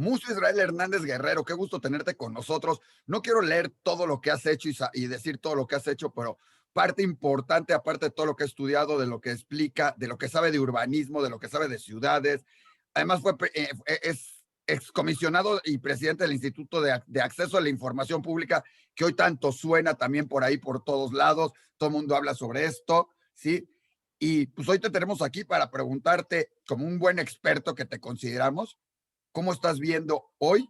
Muso Israel Hernández Guerrero, qué gusto tenerte con nosotros. No quiero leer todo lo que has hecho y decir todo lo que has hecho, pero parte importante, aparte de todo lo que he estudiado, de lo que explica, de lo que sabe de urbanismo, de lo que sabe de ciudades. Además, es excomisionado y presidente del Instituto de Acceso a la Información Pública, que hoy tanto suena también por ahí, por todos lados. Todo el mundo habla sobre esto, ¿sí? Y pues hoy te tenemos aquí para preguntarte, como un buen experto que te consideramos, ¿cómo estás viendo hoy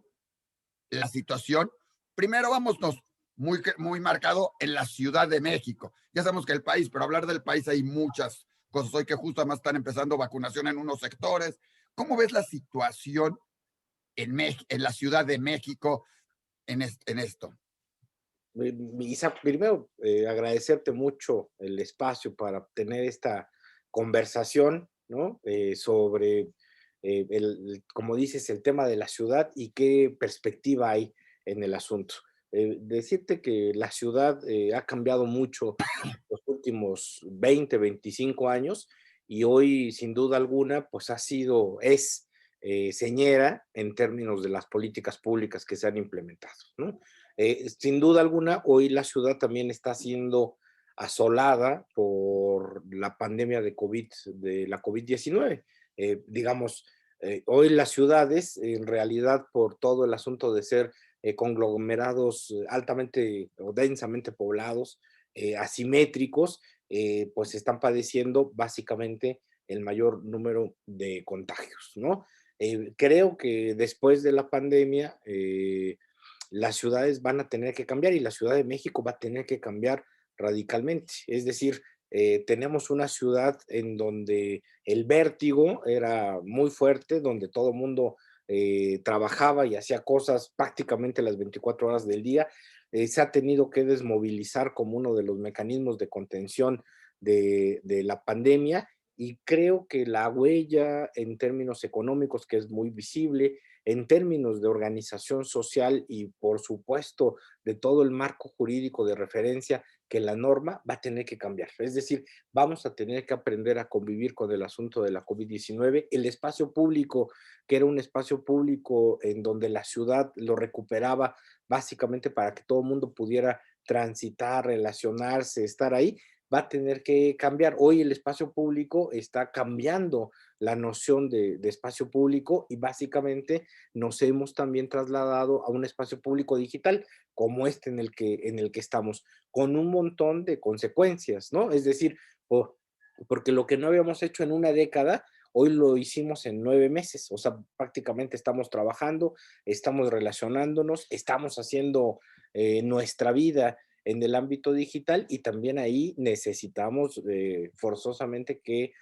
la situación? Primero, vámonos muy marcado en la Ciudad de México. Ya sabemos que el país, pero hablar del país hay muchas cosas hoy que justo además están empezando vacunación en unos sectores. ¿Cómo ves la situación en la Ciudad de México en esto? Isa, primero, agradecerte mucho el espacio para tener esta conversación, ¿no? Sobre, como dices, el tema de la ciudad y qué perspectiva hay en el asunto. Decirte que la ciudad ha cambiado mucho los últimos 20, 25 años y hoy, sin duda alguna, pues es señera en términos de las políticas públicas que se han implementado, ¿no? Sin duda alguna, hoy la ciudad también está siendo asolada por la pandemia de la COVID-19. Digamos, hoy las ciudades, en realidad, por todo el asunto de ser conglomerados altamente o densamente poblados, asimétricos, pues están padeciendo básicamente el mayor número de contagios, ¿no? Creo que después de la pandemia, las ciudades van a tener que cambiar y la Ciudad de México va a tener que cambiar radicalmente. Es decir, tenemos una ciudad en donde el vértigo era muy fuerte, donde todo el mundo trabajaba y hacía cosas prácticamente las 24 horas del día. Se ha tenido que desmovilizar como uno de los mecanismos de contención de la pandemia y creo que la huella en términos económicos, que es muy visible, en términos de organización social y, por supuesto, de todo el marco jurídico de referencia, que la norma va a tener que cambiar. Es decir, vamos a tener que aprender a convivir con el asunto de la COVID-19. El espacio público, que era un espacio público en donde la ciudad lo recuperaba básicamente para que todo el mundo pudiera transitar, relacionarse, estar ahí, va a tener que cambiar. Hoy el espacio público está cambiando la noción de espacio público y básicamente nos hemos también trasladado a un espacio público digital como este en el que estamos, con un montón de consecuencias, ¿no? Es decir, porque lo que no habíamos hecho en una década, hoy lo hicimos en 9 meses, o sea, prácticamente estamos trabajando, estamos relacionándonos, estamos haciendo nuestra vida en el ámbito digital y también ahí necesitamos forzosamente que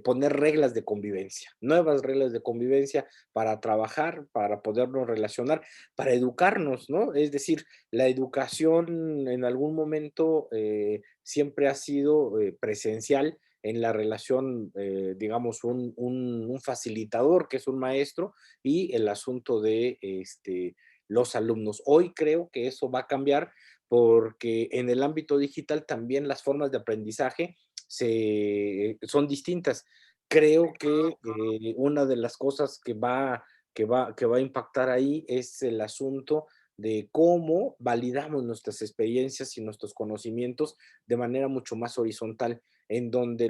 poner reglas de convivencia, nuevas reglas de convivencia para trabajar, para podernos relacionar, para educarnos, ¿no? Es decir, la educación en algún momento siempre ha sido presencial en la relación, digamos, un facilitador que es un maestro y el asunto de los alumnos. Hoy creo que eso va a cambiar porque en el ámbito digital también las formas de aprendizaje son distintas. Creo que una de las cosas que va a impactar ahí es el asunto de cómo validamos nuestras experiencias y nuestros conocimientos de manera mucho más horizontal, en donde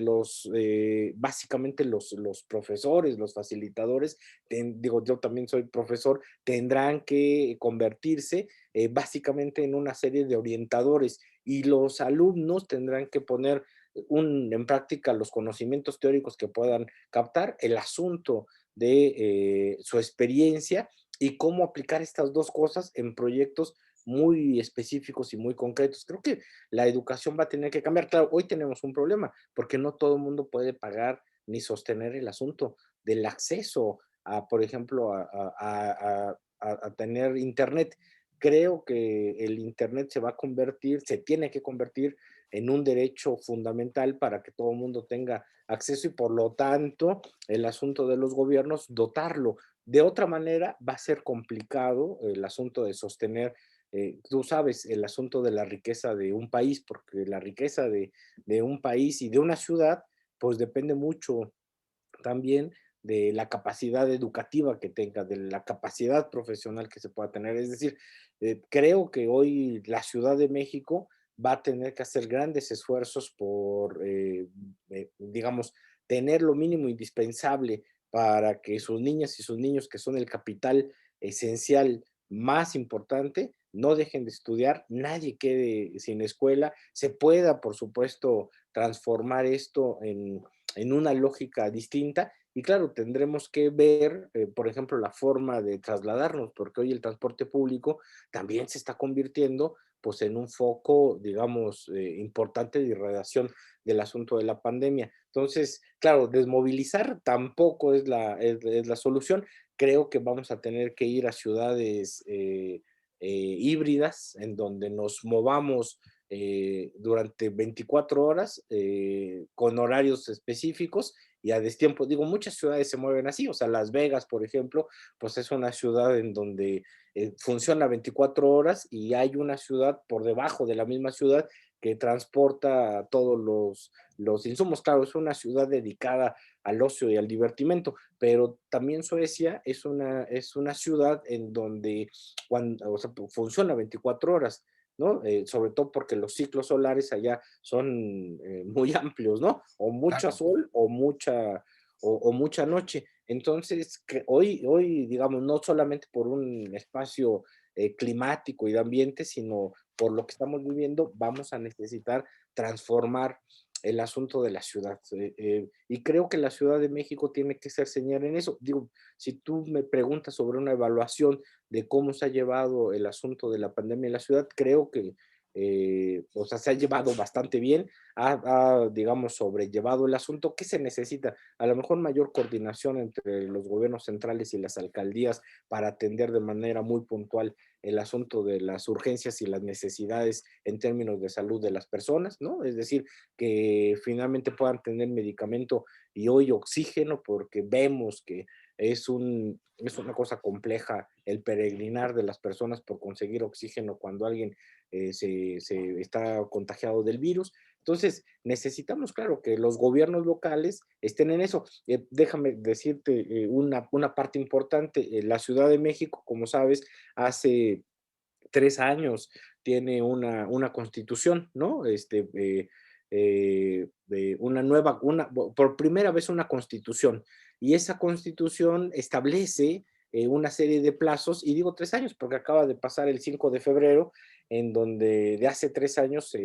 básicamente los profesores, los facilitadores, digo, yo también soy profesor, tendrán que convertirse básicamente en una serie de orientadores y los alumnos tendrán que poner en práctica los conocimientos teóricos que puedan captar, el asunto de su experiencia y cómo aplicar estas dos cosas en proyectos muy específicos y muy concretos. Creo que la educación va a tener que cambiar. Claro, hoy tenemos un problema porque no todo el mundo puede pagar ni sostener el asunto del acceso a, por ejemplo, a tener internet. Creo que el internet se va a convertir, se tiene que convertir en un derecho fundamental para que todo el mundo tenga acceso y por lo tanto el asunto de los gobiernos dotarlo. De otra manera va a ser complicado el asunto de sostener, tú sabes, el asunto de la riqueza de un país, porque la riqueza de un país y de una ciudad, pues depende mucho también de la capacidad educativa que tenga, de la capacidad profesional que se pueda tener. Es decir, creo que hoy la Ciudad de México va a tener que hacer grandes esfuerzos por, digamos, tener lo mínimo indispensable para que sus niñas y sus niños, que son el capital esencial más importante, no dejen de estudiar, nadie quede sin escuela, se pueda, por supuesto, transformar esto en una lógica distinta. Y claro, tendremos que ver, por ejemplo, la forma de trasladarnos, porque hoy el transporte público también se está convirtiendo pues en un foco, digamos, importante de irradiación del asunto de la pandemia. Entonces, claro, desmovilizar tampoco es la solución. Creo que vamos a tener que ir a ciudades híbridas, en donde nos movamos durante 24 horas con horarios específicos y a destiempo. Digo, muchas ciudades se mueven así, o sea, Las Vegas, por ejemplo, pues es una ciudad en donde funciona 24 horas y hay una ciudad por debajo de la misma ciudad que transporta todos los insumos. Claro, es una ciudad dedicada al ocio y al divertimento, pero también Suecia es una ciudad en donde o sea, funciona 24 horas. ¿No? Sobre todo porque los ciclos solares allá son muy amplios, ¿no? O mucha Claro. sol o mucha noche. Entonces, que hoy, digamos, no solamente por un espacio climático y de ambiente, sino por lo que estamos viviendo, vamos a necesitar transformar el asunto de la ciudad. Y creo que la Ciudad de México tiene que ser señal en eso. Digo, si tú me preguntas sobre una evaluación de cómo se ha llevado el asunto de la pandemia en la ciudad, creo que o sea, se ha llevado bastante bien, digamos, sobrellevado el asunto. ¿Qué se necesita? A lo mejor mayor coordinación entre los gobiernos centrales y las alcaldías para atender de manera muy puntual el asunto de las urgencias y las necesidades en términos de salud de las personas, ¿no? Es decir, que finalmente puedan tener medicamento y hoy oxígeno, porque vemos que es una cosa compleja el peregrinar de las personas por conseguir oxígeno cuando alguien se está contagiado del virus. Entonces, necesitamos, claro, que los gobiernos locales estén en eso. Déjame decirte una parte importante. La Ciudad de México, como sabes, hace 3 años tiene una constitución, ¿no? Una nueva, por primera vez una constitución. Y esa constitución establece una serie de plazos, y digo 3 años porque acaba de pasar el 5 de febrero, en donde de hace 3 años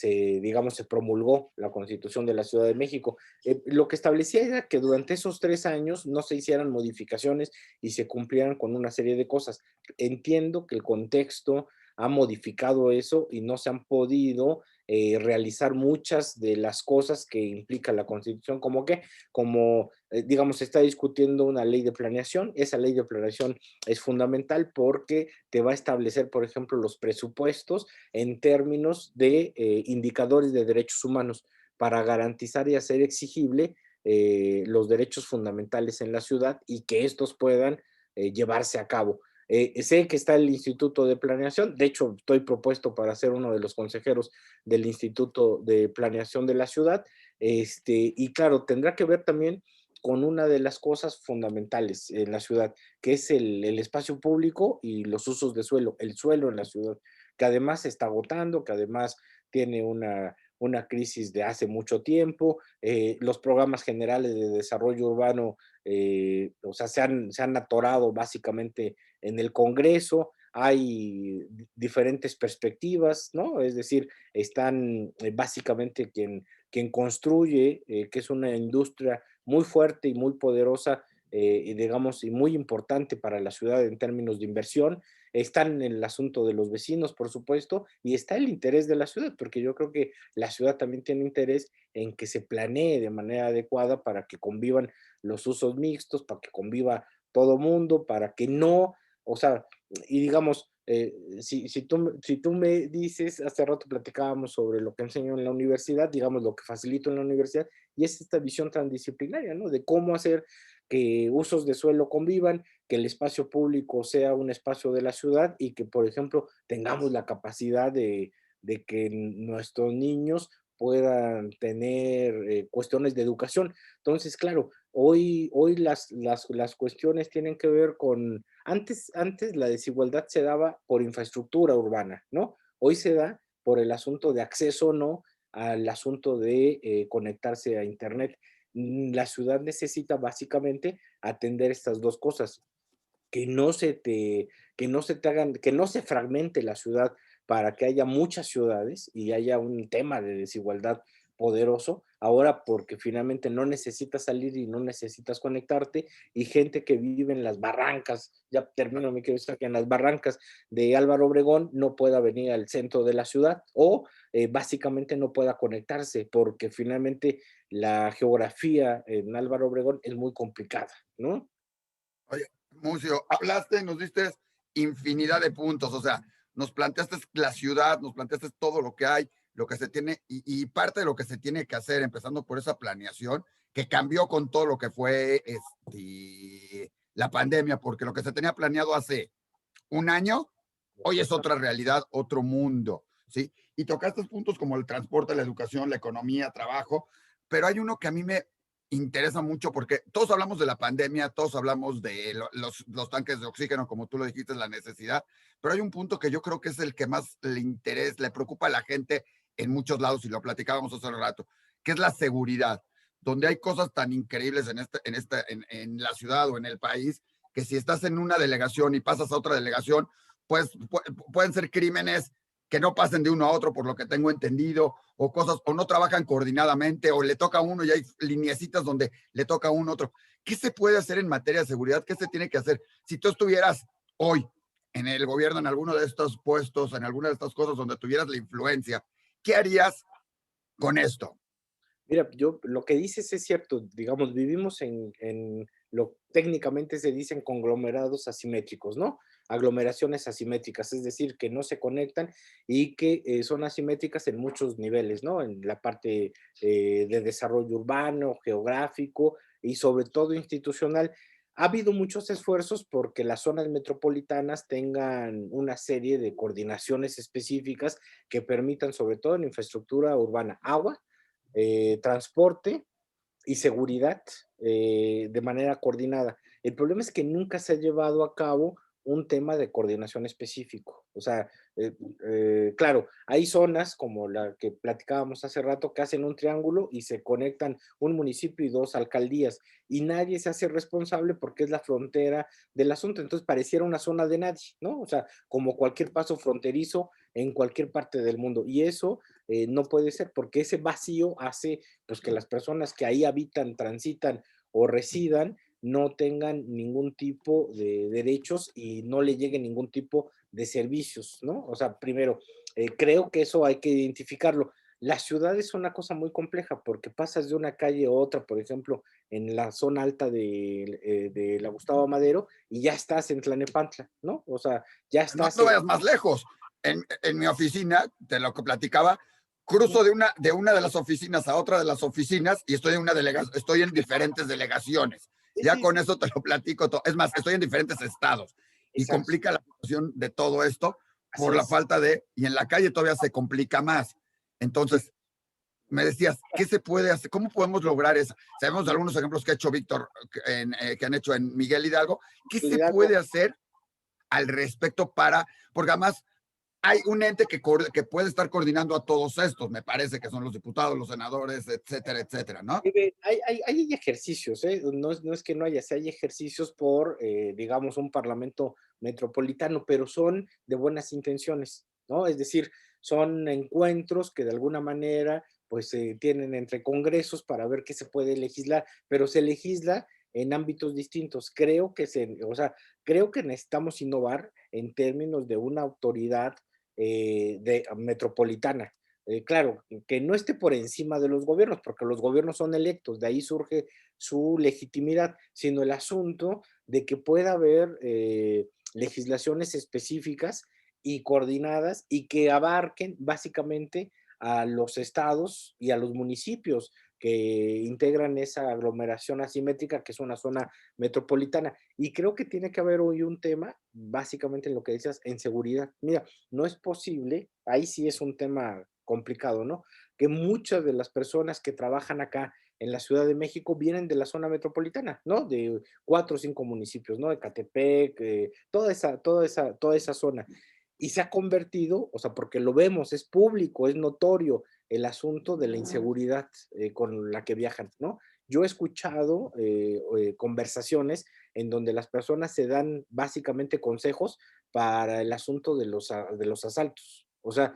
digamos, se promulgó la Constitución de la Ciudad de México. Lo que establecía era que durante esos 3 años no se hicieran modificaciones y se cumplieran con una serie de cosas. Entiendo que el contexto ha modificado eso y no se han podido realizar muchas de las cosas que implica la Constitución, como digamos, se está discutiendo una ley de planeación. Esa ley de planeación es fundamental porque te va a establecer, por ejemplo, los presupuestos en términos de indicadores de derechos humanos para garantizar y hacer exigible los derechos fundamentales en la ciudad y que estos puedan llevarse a cabo. Sé que está el Instituto de Planeación, de hecho estoy propuesto para ser uno de los consejeros del Instituto de Planeación de la ciudad, y claro, tendrá que ver también con una de las cosas fundamentales en la ciudad, que es el espacio público y los usos de suelo, el suelo en la ciudad, que además se está agotando, que además tiene una crisis de hace mucho tiempo. Los programas generales de desarrollo urbano, o sea, se han atorado básicamente en el Congreso. Hay diferentes perspectivas, ¿no? Es decir, están básicamente quien construye, que es una industria muy fuerte y muy poderosa, y digamos, y muy importante para la ciudad en términos de inversión. Están en el asunto de los vecinos, por supuesto, y está el interés de la ciudad, porque yo creo que la ciudad también tiene interés en que se planee de manera adecuada para que convivan los usos mixtos, para que conviva todo mundo, para que no, o sea, y digamos, si tú me dices, hace rato platicábamos sobre lo que enseño en la universidad, digamos, lo que facilito en la universidad, y es esta visión transdisciplinaria, ¿no? De cómo hacer que usos de suelo convivan, que el espacio público sea un espacio de la ciudad y que, por ejemplo, tengamos la capacidad de que nuestros niños puedan tener cuestiones de educación. Entonces, claro, Hoy las cuestiones tienen que ver con, antes la desigualdad se daba por infraestructura urbana, ¿no? Hoy se da por el asunto de acceso o no al asunto de conectarse a Internet. La ciudad necesita básicamente atender estas dos cosas, que no se te, que no se te hagan, que no se fragmente la ciudad para que haya muchas ciudades y haya un tema de desigualdad poderoso, ahora porque finalmente no necesitas salir y no necesitas conectarte, y gente que vive en las barrancas, ya termino mi querido, que en las barrancas de Álvaro Obregón no pueda venir al centro de la ciudad o básicamente no pueda conectarse porque finalmente la geografía en Álvaro Obregón es muy complicada, ¿no? Oye, Mucio, hablaste y nos diste infinidad de puntos, o sea, nos planteaste la ciudad, nos planteaste todo lo que hay, lo que se tiene y parte de lo que se tiene que hacer, empezando por esa planeación que cambió con todo lo que fue la pandemia, porque lo que se tenía planeado hace un año, hoy es otra realidad, otro mundo, ¿sí? Y tocaste puntos como el transporte, la educación, la economía, trabajo, pero hay uno que a mí me interesa mucho porque todos hablamos de la pandemia, todos hablamos de los tanques de oxígeno, como tú lo dijiste, la necesidad, pero hay un punto que yo creo que es el que más le interesa, le preocupa a la gente en muchos lados, y lo platicábamos hace un rato, que es la seguridad, donde hay cosas tan increíbles en la ciudad o en el país, que si estás en una delegación y pasas a otra delegación, pues pueden ser crímenes que no pasen de uno a otro, por lo que tengo entendido, o cosas, o no trabajan coordinadamente, o le toca a uno y hay lineecitas donde le toca a uno otro. ¿Qué se puede hacer en materia de seguridad? ¿Qué se tiene que hacer? Si tú estuvieras hoy en el gobierno, en alguno de estos puestos, en alguna de estas cosas donde tuvieras la influencia, ¿qué harías con esto? Mira, yo lo que dices es cierto, digamos, vivimos en lo técnicamente se dicen conglomerados asimétricos, ¿no? Aglomeraciones asimétricas, es decir, que no se conectan y que son asimétricas en muchos niveles, ¿no? En la parte de desarrollo urbano, geográfico y sobre todo institucional. Ha habido muchos esfuerzos porque las zonas metropolitanas tengan una serie de coordinaciones específicas que permitan, sobre todo en infraestructura urbana, agua, transporte y seguridad de manera coordinada. El problema es que nunca se ha llevado a cabo un tema de coordinación específico. O sea, claro, hay zonas como la que platicábamos hace rato que hacen un triángulo y se conectan un municipio y dos alcaldías y nadie se hace responsable porque es la frontera del asunto. Entonces pareciera una zona de nadie, ¿no? O sea, como cualquier paso fronterizo en cualquier parte del mundo. Y eso no puede ser porque ese vacío hace pues que las personas que ahí habitan, transitan o residan no tengan ningún tipo de derechos y no le llegue ningún tipo de servicios, ¿no? O sea, primero, creo que eso hay que identificarlo. La ciudad es una cosa muy compleja porque pasas de una calle a otra, por ejemplo, en la zona alta de la Gustavo Madero y ya estás en Tlanepantla, ¿no? O sea, ya No, estás no en... vayas más lejos. En mi oficina, de lo que platicaba, cruzo de una de las oficinas a otra de las oficinas y estoy en diferentes delegaciones. Sí, Ya sí, con sí, eso te lo platico todo. Es más, estoy en diferentes estados y exacto, complica la situación de todo esto así por la es. falta y en la calle todavía se complica más. Sí, Entonces, me decías, ¿qué se puede hacer? ¿Cómo podemos lograr eso? Sabemos de algunos ejemplos que ha hecho Víctor, que han hecho en Miguel Hidalgo. ¿Qué se Hidalgo, puede hacer al respecto porque además hay un ente que puede estar coordinando a todos estos, me parece que son los diputados, los senadores, etcétera, etcétera, ¿no? hay ejercicios, ¿eh? No es que no haya, sí hay ejercicios por, digamos, un parlamento metropolitano, pero son de buenas intenciones, ¿no? Es decir, son encuentros que de alguna manera, pues, se tienen entre congresos para ver qué se puede legislar, pero se legisla en ámbitos distintos. O sea, creo que necesitamos innovar en términos de una autoridad metropolitana. Claro, que no esté por encima de los gobiernos, porque los gobiernos son electos, de ahí surge su legitimidad, sino el asunto de que pueda haber legislaciones específicas y coordinadas y que abarquen básicamente a los estados y a los municipios que integran esa aglomeración asimétrica que es una zona metropolitana. Y creo que tiene que haber hoy un tema, básicamente en lo que decías, en seguridad. Mira, no es posible, ahí sí es un tema complicado, ¿no? Que muchas de las personas que trabajan acá en la Ciudad de México vienen de la zona metropolitana, ¿no? De 4 o 5 municipios, ¿no? Ecatepec, toda esa zona. Y se ha convertido, o sea, porque lo vemos, es público, es notorio el asunto de la inseguridad con la que viajan, ¿no? Yo he escuchado conversaciones en donde las personas se dan básicamente consejos para el asunto de los asaltos. O sea,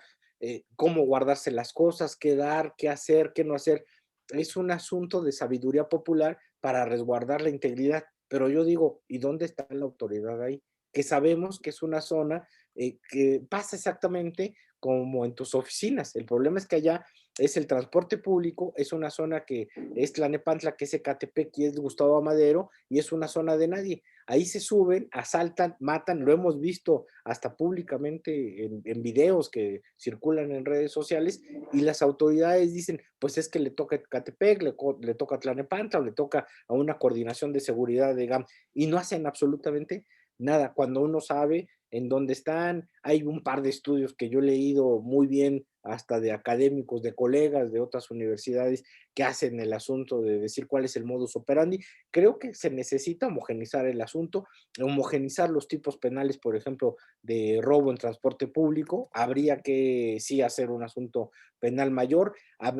cómo guardarse las cosas, qué dar, qué hacer, qué no hacer. Es un asunto de sabiduría popular para resguardar la integridad. Pero yo digo, ¿y dónde está la autoridad ahí? Que sabemos que es una zona que pasa exactamente como en tus oficinas. El problema es que allá es el transporte público, es una zona que es Tlanepantla, que es Ecatepec y es Gustavo Amadero, y es una zona de nadie. Ahí se suben, asaltan, matan, lo hemos visto hasta públicamente en videos que circulan en redes sociales, y las autoridades dicen, pues es que le toca a Ecatepec, le toca a Tlanepantla, o le toca a una coordinación de seguridad de GAM, y no hacen absolutamente nada. Cuando uno sabe en dónde están, hay un par de estudios que yo he leído muy bien, hasta de académicos, de colegas de otras universidades, que hacen el asunto de decir cuál es el modus operandi. Creo que se necesita homogenizar el asunto, homogenizar los tipos penales, por ejemplo, de robo en transporte público. Habría que sí hacer un asunto penal mayor.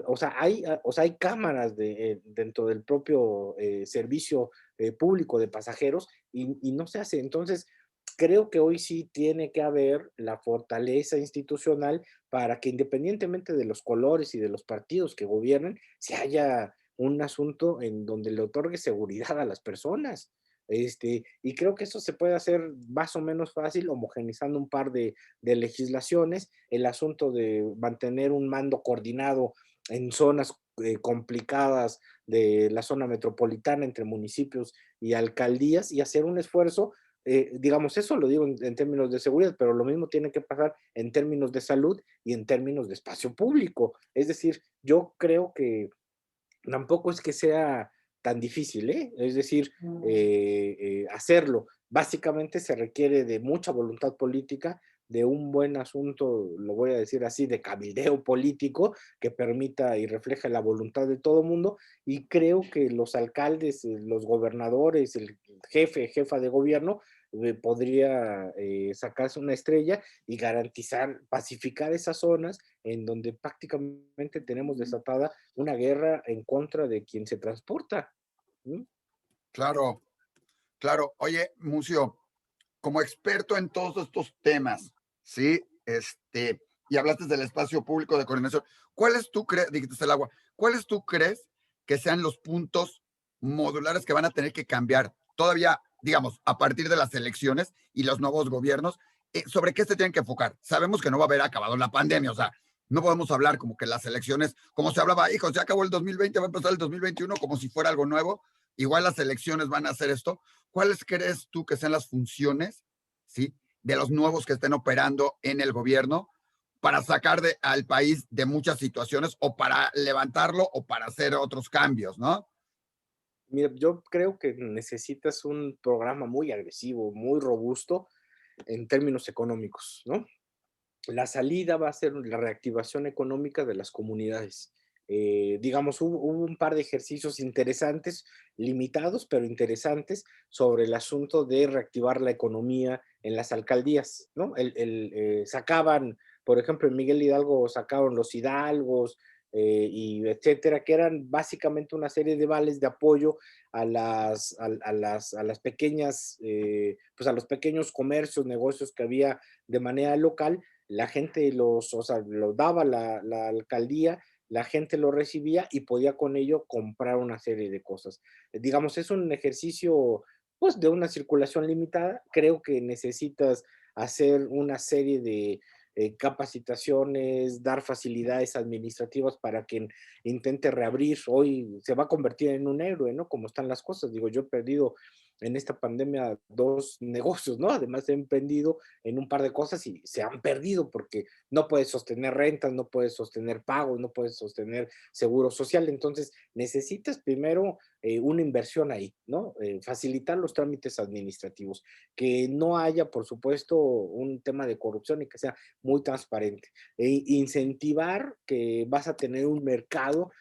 O sea, hay cámaras dentro del propio servicio público de pasajeros y no se hace. Entonces, creo que hoy sí tiene que haber la fortaleza institucional para que, independientemente de los colores y de los partidos que gobiernen, se haya un asunto en donde le otorgue seguridad a las personas. Y creo que eso se puede hacer más o menos fácil, homogenizando un par de legislaciones, el asunto de mantener un mando coordinado en zonas complicadas de la zona metropolitana, entre municipios y alcaldías, y hacer un esfuerzo. Digamos, eso lo digo en términos de seguridad, pero lo mismo tiene que pasar en términos de salud y en términos de espacio público. Es decir, yo creo que tampoco es que sea tan difícil, ¿eh? Es decir, hacerlo. Básicamente se requiere de mucha voluntad política, de un buen asunto, lo voy a decir así, de cabildeo político que permita y refleje la voluntad de todo mundo. Y creo que los alcaldes, los gobernadores, el jefa de gobierno, podría sacarse una estrella y garantizar, pacificar esas zonas en donde prácticamente tenemos desatada una guerra en contra de quien se transporta. ¿Mm? Claro, claro. Oye, Mucio, como experto en todos estos temas, ¿sí? Y hablaste del espacio público de coordinación. ¿Cuáles tú crees, dijiste el agua, cuáles tú crees que sean los puntos modulares que van a tener que cambiar todavía, digamos, a partir de las elecciones y los nuevos gobiernos? ¿Sobre qué se tienen que enfocar? Sabemos que no va a haber acabado la pandemia, o sea, no podemos hablar como que las elecciones, como se hablaba, hijo, se acabó el 2020, va a empezar el 2021 como si fuera algo nuevo. Igual las elecciones van a hacer esto. ¿Cuáles crees tú que sean las funciones, ¿sí?, de los nuevos que estén operando en el gobierno para sacar al país de muchas situaciones o para levantarlo o para hacer otros cambios, ¿no? Mira, yo creo que necesitas un programa muy agresivo, muy robusto en términos económicos, ¿no? La salida va a ser la reactivación económica de las comunidades. Digamos, hubo un par de ejercicios interesantes, limitados, pero interesantes, sobre el asunto de reactivar la economía en las alcaldías, ¿no? Sacaban, por ejemplo, en Miguel Hidalgo sacaron los Hidalgos, y etcétera, que eran básicamente una serie de vales de apoyo a las pequeñas, pues a los pequeños comercios, negocios que había de manera local. La gente los daba la alcaldía, la gente lo recibía y podía con ello comprar una serie de cosas. Digamos, es un ejercicio, pues, de una circulación limitada. Creo que necesitas hacer una serie de capacitaciones, dar facilidades administrativas para quien intente reabrir. Hoy se va a convertir en un héroe, ¿no? Como están las cosas. Digo, yo he perdido en esta pandemia 2 negocios, ¿no? Además he emprendido en un par de cosas y se han perdido porque no puedes sostener rentas, no puedes sostener pagos, no puedes sostener seguro social. Entonces, necesitas primero una inversión ahí, ¿no? Facilitar los trámites administrativos, que no haya, por supuesto, un tema de corrupción y que sea muy transparente. Incentivar que vas a tener un mercado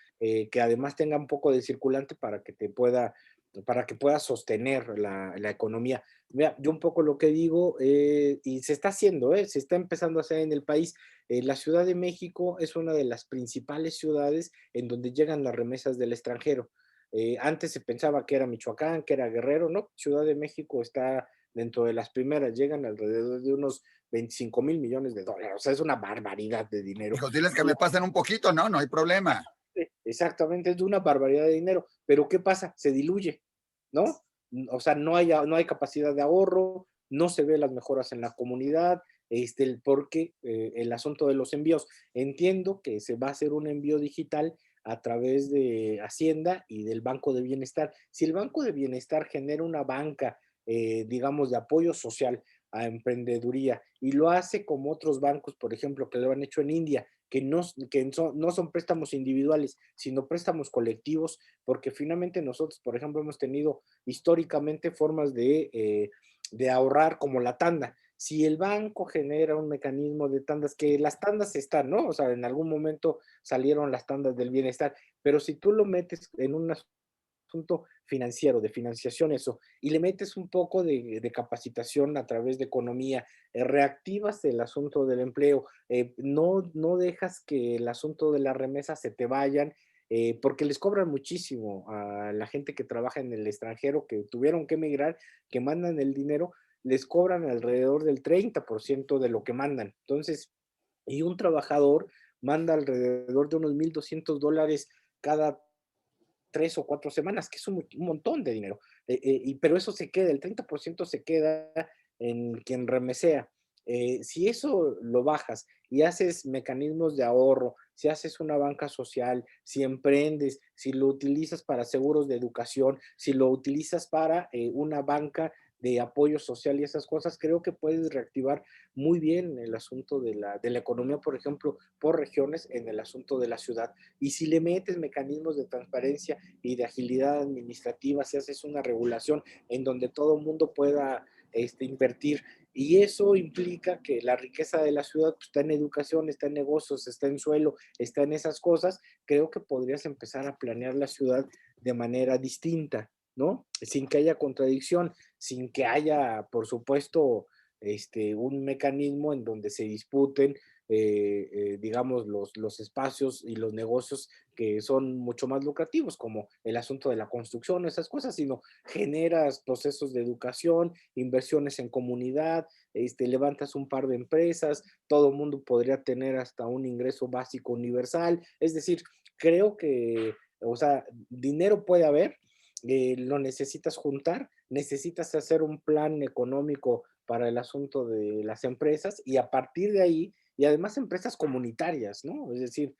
que además tenga un poco de circulante para que pueda sostener la economía. Mira, yo un poco lo que digo, y se está haciendo, se está empezando a hacer en el país. La Ciudad de México es una de las principales ciudades en donde llegan las remesas del extranjero. Antes se pensaba que era Michoacán, que era Guerrero, no, Ciudad de México está dentro de las primeras, llegan alrededor de unos 25,000 millones de dólares, o sea, es una barbaridad de dinero. Hijos, diles que me pasen un poquito, ¿no? No hay problema. Exactamente, es de una barbaridad de dinero, pero ¿qué pasa? Se diluye, ¿no? O sea, no hay capacidad de ahorro, no se ve las mejoras en la comunidad, porque el asunto de los envíos, entiendo que se va a hacer un envío digital a través de Hacienda y del Banco de Bienestar. Si el Banco de Bienestar genera una banca, digamos, de apoyo social a emprendeduría y lo hace como otros bancos, por ejemplo, que lo han hecho en India, no son préstamos individuales, sino préstamos colectivos, porque finalmente nosotros, por ejemplo, hemos tenido históricamente formas de ahorrar como la tanda. Si el banco genera un mecanismo de tandas, que las tandas están, ¿no? O sea, en algún momento salieron las tandas del bienestar, pero si tú lo metes en un asunto financiero, de financiación, eso, y le metes un poco de capacitación a través de economía, reactivas el asunto del empleo, no dejas que el asunto de las remesas se te vayan, porque les cobran muchísimo a la gente que trabaja en el extranjero, que tuvieron que emigrar, que mandan el dinero, les cobran alrededor del 30% de lo que mandan. Entonces, y un trabajador manda alrededor de unos $1,200 cada 3 o 4 semanas, que es un montón de dinero. Pero eso se queda, el 30% se queda en quien remesea. Si eso lo bajas y haces mecanismos de ahorro, si haces una banca social, si emprendes, si lo utilizas para seguros de educación, si lo utilizas para una banca de apoyo social y esas cosas, creo que puedes reactivar muy bien el asunto de la economía, por ejemplo, por regiones en el asunto de la ciudad. Y si le metes mecanismos de transparencia y de agilidad administrativa, si haces una regulación en donde todo el mundo pueda invertir. Y eso implica que la riqueza de la ciudad pues, está en educación, está en negocios, está en suelo, está en esas cosas. Creo que podrías empezar a planear la ciudad de manera distinta, ¿no? Sin que haya contradicción, sin que haya, por supuesto, un mecanismo en donde se disputen digamos, los espacios y los negocios que son mucho más lucrativos, como el asunto de la construcción, esas cosas, sino generas procesos de educación, inversiones en comunidad, levantas un par de empresas, todo el mundo podría tener hasta un ingreso básico universal, es decir, creo que, o sea, dinero puede haber, lo necesitas juntar, necesitas hacer un plan económico para el asunto de las empresas y a partir de ahí y además empresas comunitarias, ¿no? Es decir,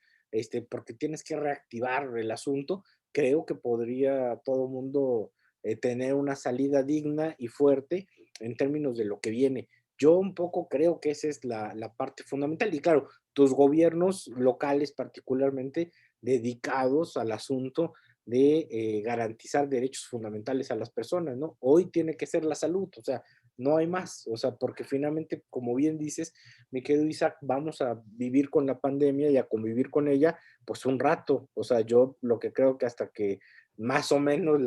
porque tienes que reactivar el asunto, creo que podría todo mundo tener una salida digna y fuerte en términos de lo que viene. Yo un poco creo que esa es la parte fundamental. Y claro, tus gobiernos locales particularmente dedicados al asunto de garantizar derechos fundamentales a las personas, ¿no? Hoy tiene que ser la salud, o sea, no hay más, o sea, porque finalmente, como bien dices, mi querido Isaac, vamos a vivir con la pandemia y a convivir con ella, pues un rato. O sea, yo lo que creo que hasta que más o menos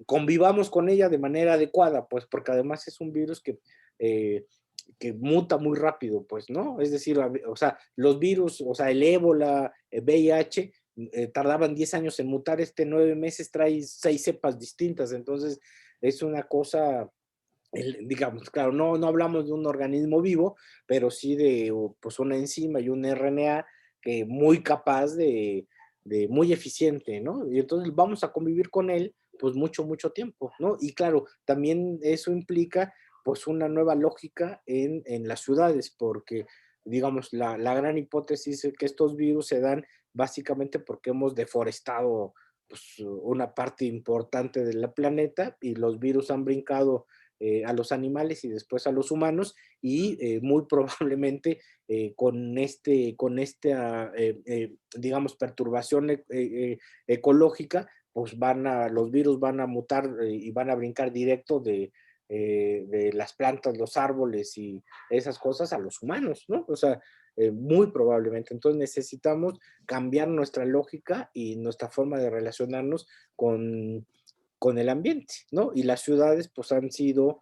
convivamos con ella de manera adecuada, pues porque además es un virus eh, que muta muy rápido, pues, ¿no? Es decir, o sea, los virus, o sea, el ébola, el VIH, tardaban 10 años en mutar, 9 meses trae 6 cepas distintas, entonces es una cosa digamos, claro, no hablamos de un organismo vivo, pero sí de pues, una enzima y un RNA que muy capaz muy eficiente, ¿no? Y entonces vamos a convivir con él pues mucho tiempo, ¿no? Y claro, también eso implica pues una nueva lógica en las ciudades, porque digamos, la gran hipótesis es que estos virus se dan básicamente porque hemos deforestado pues, una parte importante del planeta y los virus han brincado a los animales y después a los humanos y muy probablemente con esta, digamos, perturbación ecológica, pues los virus van a mutar y van a brincar directo de las plantas, los árboles y esas cosas a los humanos, ¿no? O sea, muy probablemente. Entonces necesitamos cambiar nuestra lógica y nuestra forma de relacionarnos con el ambiente, ¿no? Y las ciudades pues han sido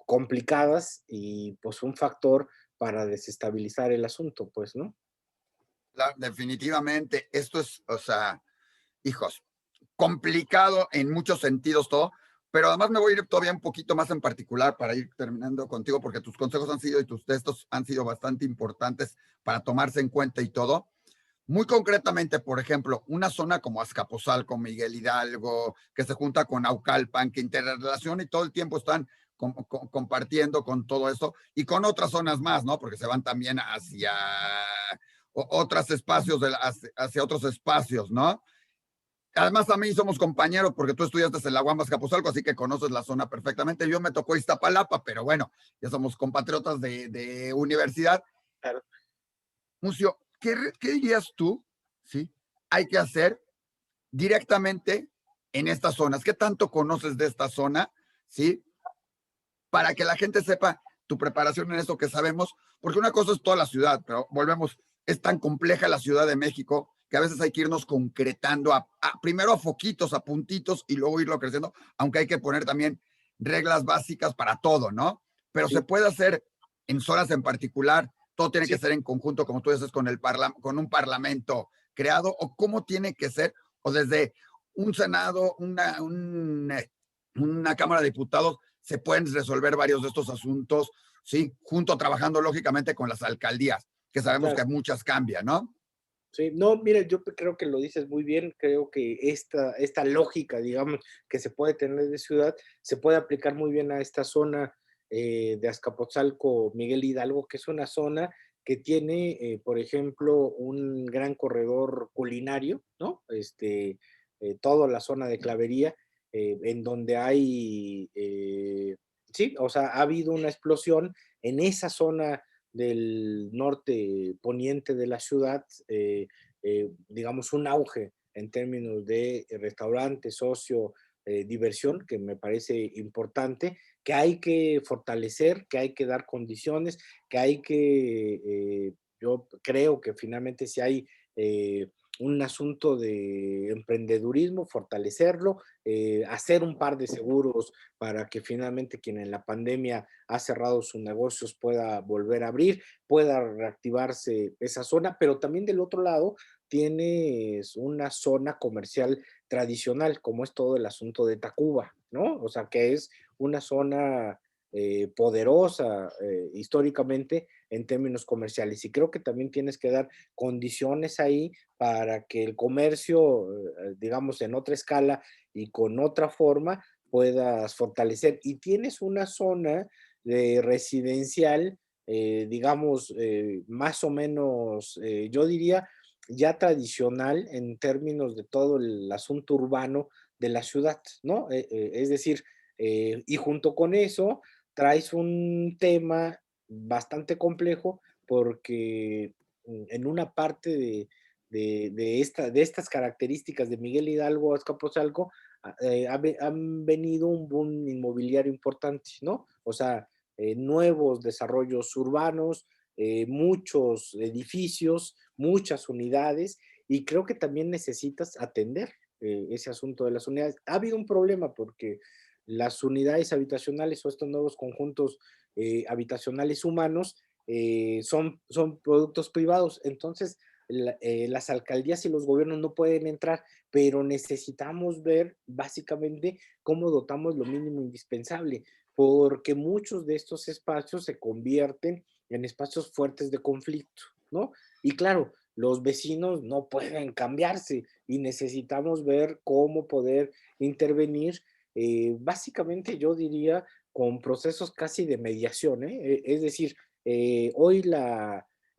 complicadas y un factor para desestabilizar el asunto, pues, ¿no? Definitivamente, esto es, o sea, hijos, complicado en muchos sentidos todo, pero además me voy a ir todavía un poquito más en particular para ir terminando contigo, porque tus consejos han sido y tus textos han sido bastante importantes para tomarse en cuenta y todo. Muy concretamente, por ejemplo, una zona como Azcapotzalco, Miguel Hidalgo, que se junta con Naucalpan, que interrelaciona y todo el tiempo están compartiendo con todo esto y con otras zonas más, ¿no? Porque se van también hacia otros espacios, hacia otros espacios, ¿no? Además, a mí somos compañeros porque tú estudiaste en la UAM Azcapotzalco, así que conoces la zona perfectamente. Yo me tocó Iztapalapa, pero bueno, ya somos compatriotas de universidad. Claro. Mucio, ¿qué dirías tú, sí, hay que hacer directamente en estas zonas? ¿Qué tanto conoces de esta zona, sí? Para que la gente sepa tu preparación en esto que sabemos, porque una cosa es toda la ciudad, pero volvemos, es tan compleja la Ciudad de México que a veces hay que irnos concretando primero a foquitos, a puntitos y luego irlo creciendo, aunque hay que poner también reglas básicas para todo, ¿no? Pero se Sí, puede hacer en zonas en particular, todo tiene que sí. ser en conjunto, como tú dices, con un parlamento creado, o cómo tiene que ser, o desde un Senado, una Cámara de Diputados, se pueden resolver varios de estos asuntos, ¿sí? Junto trabajando lógicamente con las alcaldías, que sabemos Claro. que muchas cambian, ¿no? Sí, no, mira, creo que lo dices muy bien, creo que esta lógica, digamos, que se puede tener de ciudad, se puede aplicar muy bien a esta zona de Azcapotzalco, Miguel Hidalgo, que es una zona que tiene, por ejemplo, un gran corredor culinario, ¿no? Toda la zona de Clavería, en donde hay, sí, o sea, ha habido una explosión en esa zona del norte poniente de la ciudad, digamos, un auge en términos de restaurantes, ocio, diversión, que me parece importante, que hay que fortalecer, que hay que dar condiciones, que hay que, yo creo que finalmente si hay un asunto de emprendedurismo, fortalecerlo, hacer un par de seguros para que finalmente quien en la pandemia ha cerrado sus negocios pueda volver a abrir, pueda reactivarse esa zona, pero también del otro lado tienes una zona comercial tradicional, como es todo el asunto de Tacuba, ¿no? O sea, que es una zona poderosa históricamente en términos comerciales. Y creo que también tienes que dar condiciones ahí para que el comercio, digamos, en otra escala y con otra forma, puedas fortalecer. Y tienes una zona de residencial, digamos, más o menos, yo diría, ya tradicional en términos de todo el asunto urbano de la ciudad, ¿no? Es decir, y junto con eso traes un tema bastante complejo porque en una parte de estas características de Miguel Hidalgo, Azcapotzalco, han venido un boom inmobiliario importante, ¿no? O sea, nuevos desarrollos urbanos, muchos edificios, muchas unidades, y creo que también necesitas atender ese asunto de las unidades. Ha habido un problema porque las unidades habitacionales o estos nuevos conjuntos habitacionales humanos son productos privados, entonces las alcaldías y los gobiernos no pueden entrar, pero necesitamos ver básicamente cómo dotamos lo mínimo indispensable, porque muchos de estos espacios se convierten en espacios fuertes de conflicto, ¿no? Y claro, los vecinos no pueden cambiarse y necesitamos ver cómo poder intervenir, básicamente yo diría con procesos casi de mediación, ¿eh? Es decir, hoy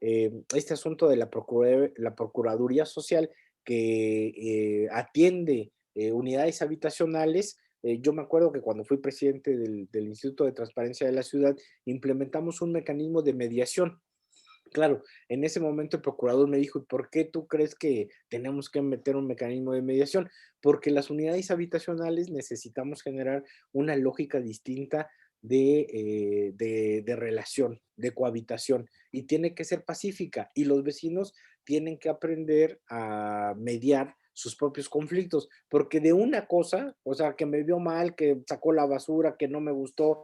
este asunto de la Procuraduría Social que atiende unidades habitacionales, yo me acuerdo que cuando fui presidente del Instituto de Transparencia de la Ciudad, implementamos un mecanismo de mediación. Claro, en ese momento el procurador me dijo, ¿por qué tú crees que tenemos que meter un mecanismo de mediación? Porque las unidades habitacionales necesitamos generar una lógica distinta de relación, de cohabitación, y tiene que ser pacífica, y los vecinos tienen que aprender a mediar sus propios conflictos, porque de una cosa, o sea, que me vio mal, que sacó la basura, que no me gustó,